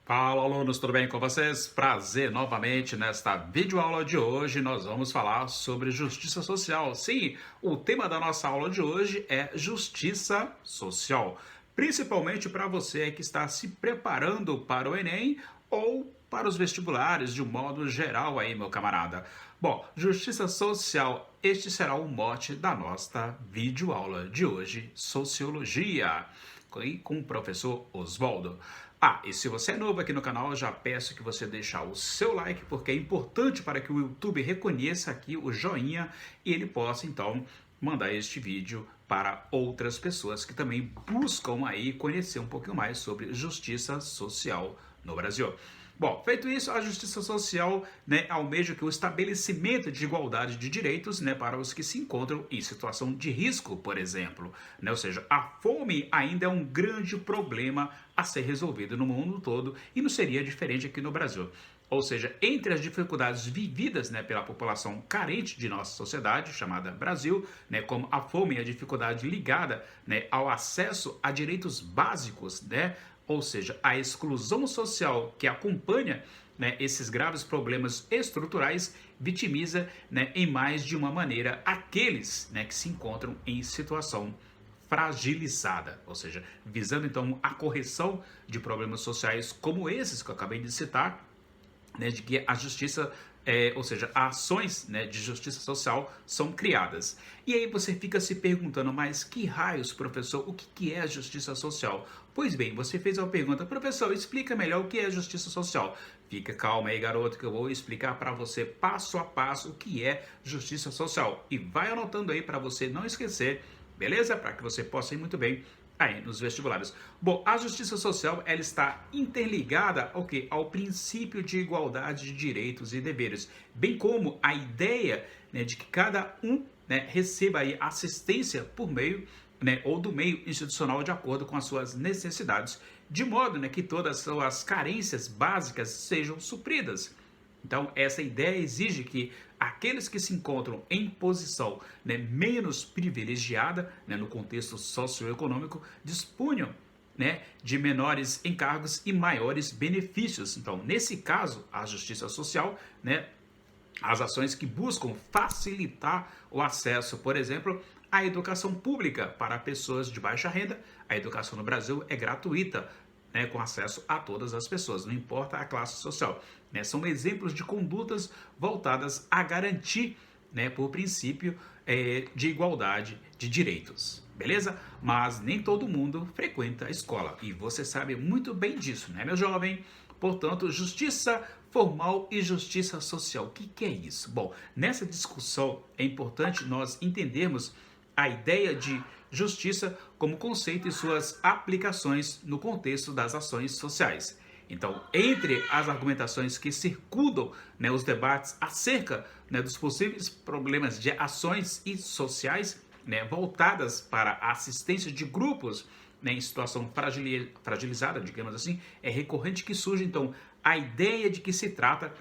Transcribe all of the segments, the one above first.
Fala, alunos, tudo bem com vocês? Prazer novamente nesta videoaula de hoje. Nós vamos falar sobre justiça social. Sim, o tema da nossa aula de hoje é justiça social, principalmente para você que está se preparando para o Enem ou para os vestibulares de um modo geral aí, meu camarada. Bom, justiça social, este será o mote da nossa videoaula de hoje, Sociologia, com o professor Oswaldo. E se você é novo aqui no canal, eu já peço que você deixe o seu like, porque é importante para que o YouTube reconheça aqui o joinha e ele possa, então, mandar este vídeo para outras pessoas que também buscam aí conhecer um pouquinho mais sobre justiça social no Brasil. Bom, feito isso, a justiça social, almeja que o estabelecimento de igualdade de direitos, para os que se encontram em situação de risco, por exemplo. Ou seja, a fome ainda é um grande problema a ser resolvido no mundo todo e não seria diferente aqui no Brasil. Ou seja, entre as dificuldades vividas pela população carente de nossa sociedade, chamada Brasil, como a fome e a dificuldade ligada ao acesso a direitos básicos, ou seja, a exclusão social que acompanha esses graves problemas estruturais, vitimiza em mais de uma maneira aqueles que se encontram em situação fragilizada, ou seja, visando então a correção de problemas sociais como esses que eu acabei de citar, de que a justiça, ou seja, ações de justiça social são criadas. E aí você fica se perguntando, mas que raios, professor, o que é a justiça social? Pois bem, você fez uma pergunta, professor, explica melhor o que é justiça social. Fica calma aí, garoto, que eu vou explicar para você passo a passo o que é justiça social. E vai anotando aí para você não esquecer, beleza? Para que você possa ir muito bem aí nos vestibulares. Bom, a justiça social ela está interligada ao quê? Ao princípio de igualdade de direitos e deveres, bem como a ideia de que cada um receba aí assistência por meio ou do meio institucional de acordo com as suas necessidades, de modo que todas as suas carências básicas sejam supridas. Então, essa ideia exige que aqueles que se encontram em posição menos privilegiada, no contexto socioeconômico, disponham de menores encargos e maiores benefícios. Então, nesse caso, a justiça social, as ações que buscam facilitar o acesso, por exemplo, à educação pública para pessoas de baixa renda. A educação no Brasil é gratuita, com acesso a todas as pessoas, não importa a classe social. São exemplos de condutas voltadas a garantir, por princípio, de igualdade de direitos, beleza? Mas nem todo mundo frequenta a escola e você sabe muito bem disso, meu jovem? Portanto, justiça formal e justiça social. O que é isso? Bom, nessa discussão é importante nós entendermos a ideia de justiça como conceito e suas aplicações no contexto das ações sociais. Então, entre as argumentações que circundam os debates acerca dos possíveis problemas de ações e sociais voltadas para a assistência de grupos em situação fragilizada, digamos assim, é recorrente que surge então a ideia de que se trata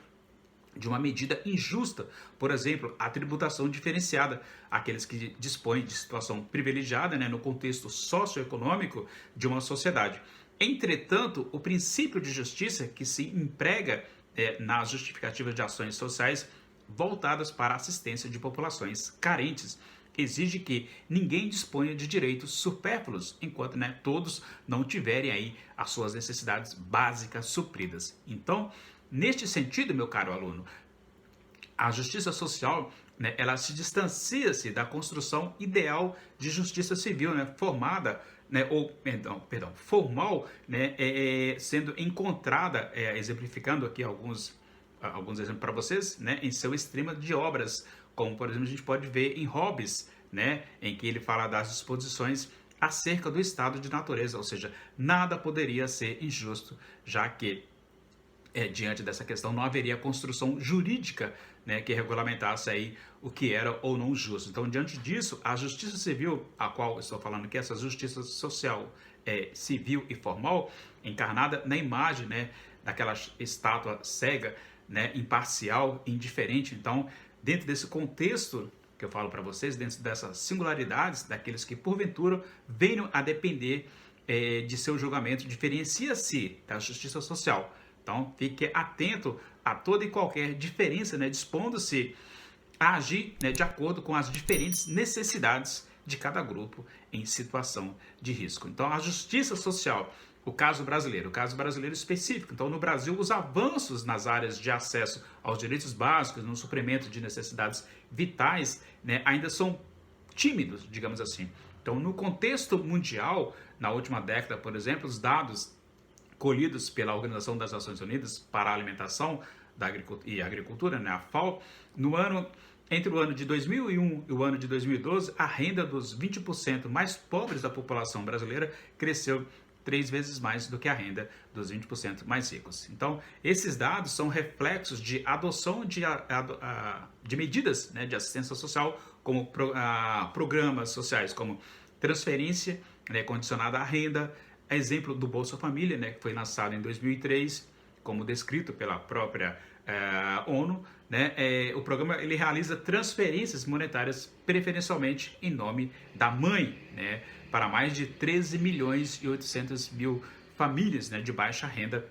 de uma medida injusta, por exemplo, a tributação diferenciada àqueles que dispõem de situação privilegiada no contexto socioeconômico de uma sociedade. Entretanto, o princípio de justiça que se emprega nas justificativas de ações sociais voltadas para a assistência de populações carentes exige que ninguém disponha de direitos supérfluos enquanto todos não tiverem aí as suas necessidades básicas supridas. Então, neste sentido, meu caro aluno, a justiça social ela se distancia-se da construção ideal de justiça civil, formada, formal, sendo encontrada, exemplificando aqui alguns exemplos para vocês, em seu extremo de obras, como por exemplo a gente pode ver em Hobbes, em que ele fala das disposições acerca do estado de natureza, ou seja, nada poderia ser injusto, já que diante dessa questão não haveria construção jurídica que regulamentasse aí o que era ou não justo. Então, diante disso, a justiça civil, a qual estou falando que essa justiça social civil e formal, encarnada na imagem daquela estátua cega, imparcial, indiferente. Então, dentro desse contexto que eu falo para vocês, dentro dessas singularidades daqueles que porventura venham a depender de seu julgamento diferencia-se da justiça social. Então, fique atento a toda e qualquer diferença, né, dispondo-se a agir, né, de acordo com as diferentes necessidades de cada grupo em situação de risco. Então, a justiça social, o caso brasileiro específico. Então, no Brasil, os avanços nas áreas de acesso aos direitos básicos, no suprimento de necessidades vitais, né, ainda são tímidos, digamos assim. Então, no contexto mundial, na última década, por exemplo, os dados colhidos pela Organização das Nações Unidas para a Alimentação e Agricultura, né, a FAO, entre o ano de 2001 e o ano de 2012, a renda dos 20% mais pobres da população brasileira cresceu 3 vezes mais do que a renda dos 20% mais ricos. Então, esses dados são reflexos de adoção de medidas, né, de assistência social, como programas sociais, como transferência, né, condicionada à renda, exemplo do Bolsa Família, né, que foi lançado em 2003, como descrito pela própria ONU, né, o programa ele realiza transferências monetárias preferencialmente em nome da mãe, né, para mais de 13 milhões e 800 mil famílias, né, de baixa renda,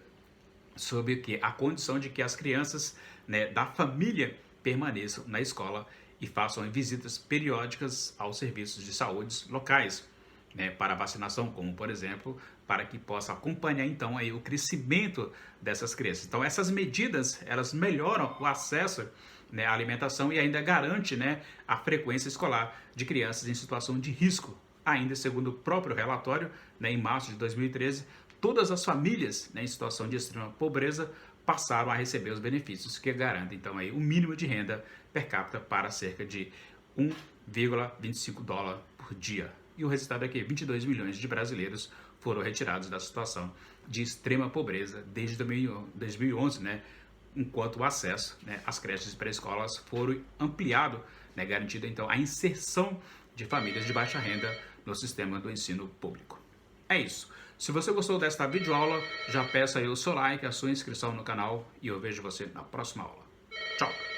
sob a condição de que as crianças, né, da família permaneçam na escola e façam visitas periódicas aos serviços de saúde locais, né, para vacinação, como por exemplo, para que possa acompanhar então aí o crescimento dessas crianças. Então essas medidas, elas melhoram o acesso, né, à alimentação e ainda garante, né, a frequência escolar de crianças em situação de risco. Ainda segundo o próprio relatório, né, em março de 2013, todas as famílias, né, em situação de extrema pobreza passaram a receber os benefícios que garantem então aí o mínimo de renda per capita para cerca de 1,25 dólar por dia. E o resultado é que 22 milhões de brasileiros foram retirados da situação de extrema pobreza desde 2011, né, enquanto o acesso, né, às creches e pré-escolas foram ampliado, né, garantindo então a inserção de famílias de baixa renda no sistema do ensino público. É isso. Se você gostou desta videoaula, já peço aí o seu like, a sua inscrição no canal e eu vejo você na próxima aula. Tchau!